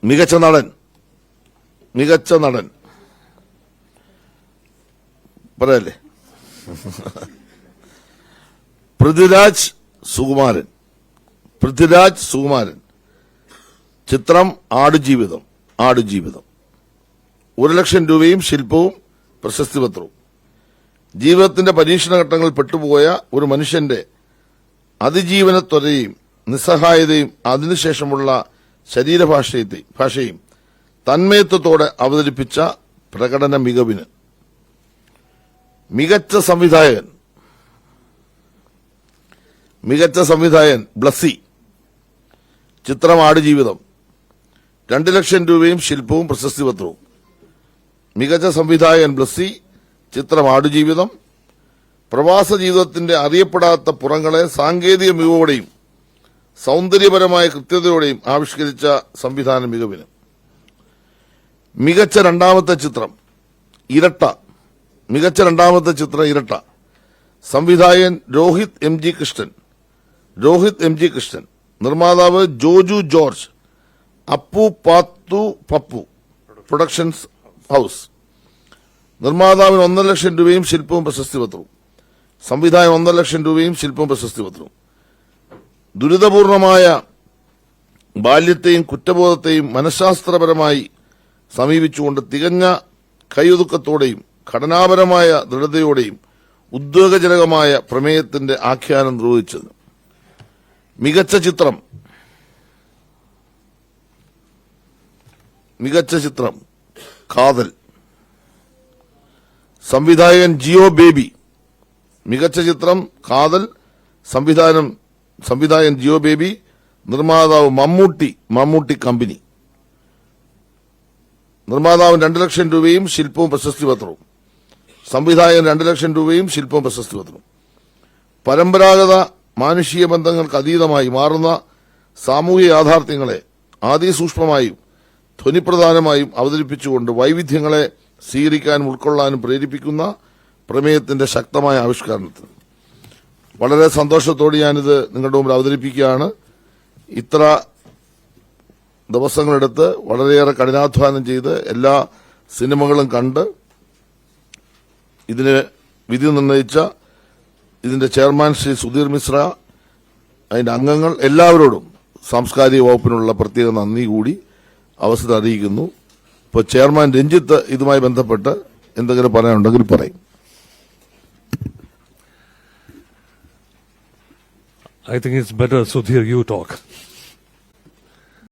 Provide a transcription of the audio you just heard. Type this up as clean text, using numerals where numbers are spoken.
മികച്ച നടൻ പറയല്ലേ? പൃഥ്വിരാജ് സുകുമാരൻ. ചിത്രം ആടുജീവിതം. 1,00,000 രൂപയും ശില്പവും പ്രശസ്തിപത്രവും. ജീവിതത്തിന്റെ പരീക്ഷണഘട്ടങ്ങളിൽ പെട്ടുപോയ ഒരു മനുഷ്യന്റെ അതിജീവനത്വരയും നിസ്സഹായതയും അതിനുശേഷമുള്ള ശരീരഭാഷയും തന്മയത്വത്തോടെ അവതരിപ്പിച്ച പ്രകടന മികവിന്. മികച്ച സംവിധായകൻ ബ്ലസ്സി. ചിത്രം ആടുജീവിതം. 2,00,000 രൂപയും ശില്പവും പ്രശസ്തിപത്രവും. മികച്ച സംവിധായകൻ ബ്ലസ്സി. ചിത്രം ആടുജീവിതം. പ്രവാസ ജീവിതത്തിന്റെ അറിയപ്പെടാത്ത പുറങ്ങളെ സാങ്കേതിക മികവോടെയും സൌന്ദര്യപരമായ കൃത്യതയോടെയും ആവിഷ്കരിച്ച സംവിധാന മികവിന്. മികച്ച രണ്ടാമത്തെ ചിത്രം ഇരട്ട. സംവിധായകൻ രോഹിത് എം ജി കൃഷ്ണൻ. നിർമ്മാതാവ് ജോജു ജോർജ്. അപ്പു പാത്തു പപ്പു പ്രൊഡക്ഷൻസ് ഹൌസ്. നിർമ്മാതാവിന് 1,00,000 രൂപയും ശില്പവും പ്രശസ്തിപത്രവും. സംവിധായകൻ 1,00,000 രൂപയും ശില്പവും പ്രശസ്തിപത്രവും. ദുരിതപൂർണമായ ബാല്യത്തെയും കുറ്റബോധത്തെയും മനഃശാസ്ത്രപരമായി സമീപിച്ചുകൊണ്ട് തികഞ്ഞ കൈയൊതുക്കത്തോടെയും ഘടനാപരമായ ദൃഢതയോടെയും ഉദ്വേഗജനകമായ പ്രമേയത്തിന്റെ ആഖ്യാനം നിർവഹിച്ചത്. മികച്ച ചിത്രം കാതൽ. സംവിധായകൻ ജിയോ ബേബി. മികച്ച ചിത്രം കാതൽ. സംവിധായകൻ ജിയോ ബേബി. നിർമ്മാതാവ് മമ്മൂട്ടി കമ്പനി. നിർമ്മാതാവ് 2,00,000 രൂപയും ശില്പവും പ്രശസ്തിപത്രവും. സംവിധായകൻ 2,00,000 രൂപയും ശില്പവും പ്രശസ്തിപത്രവും. പരമ്പരാഗത മാനുഷിക ബന്ധങ്ങൾക്ക് അതീതമായി മാറുന്ന സാമൂഹിക യാഥാർത്ഥ്യങ്ങളെ അതിസൂക്ഷ്മമായും ധ്വനിപ്രധാനമായും അവതരിപ്പിച്ചുകൊണ്ട് വൈവിധ്യങ്ങളെ സ്വീകരിക്കാനും ഉൾക്കൊള്ളാനും പ്രേരിപ്പിക്കുന്ന പ്രമേയത്തിന്റെ ശക്തമായ ആവിഷ്കരണത്തിന് വളരെ സന്തോഷത്തോടെ ഞാനിത് നിങ്ങളുടെ മുമ്പിൽ അവതരിപ്പിക്കുകയാണ്. ഇത്ര ദിവസങ്ങളെടുത്ത് വളരെയേറെ കഠിനാധ്വാനം ചെയ്ത് എല്ലാ സിനിമകളും കണ്ട് ഇതിന് വിധി നിർണയിച്ച ഇതിന്റെ ചെയർമാൻ ശ്രീ സുധീർ മിശ്ര, അതിന്റെ അംഗങ്ങൾ എല്ലാവരോടും സാംസ്കാരിക വകുപ്പിനുള്ള പ്രത്യേക നന്ദി കൂടി അവസരം അറിയിക്കുന്നു. ഇപ്പോൾ ചെയർമാൻ രഞ്ജിത്ത് ഇതുമായി ബന്ധപ്പെട്ട് എന്തെങ്കിലും പറയാനുണ്ടെങ്കിൽ പറയും. I think it's better, Sudhir, you talk.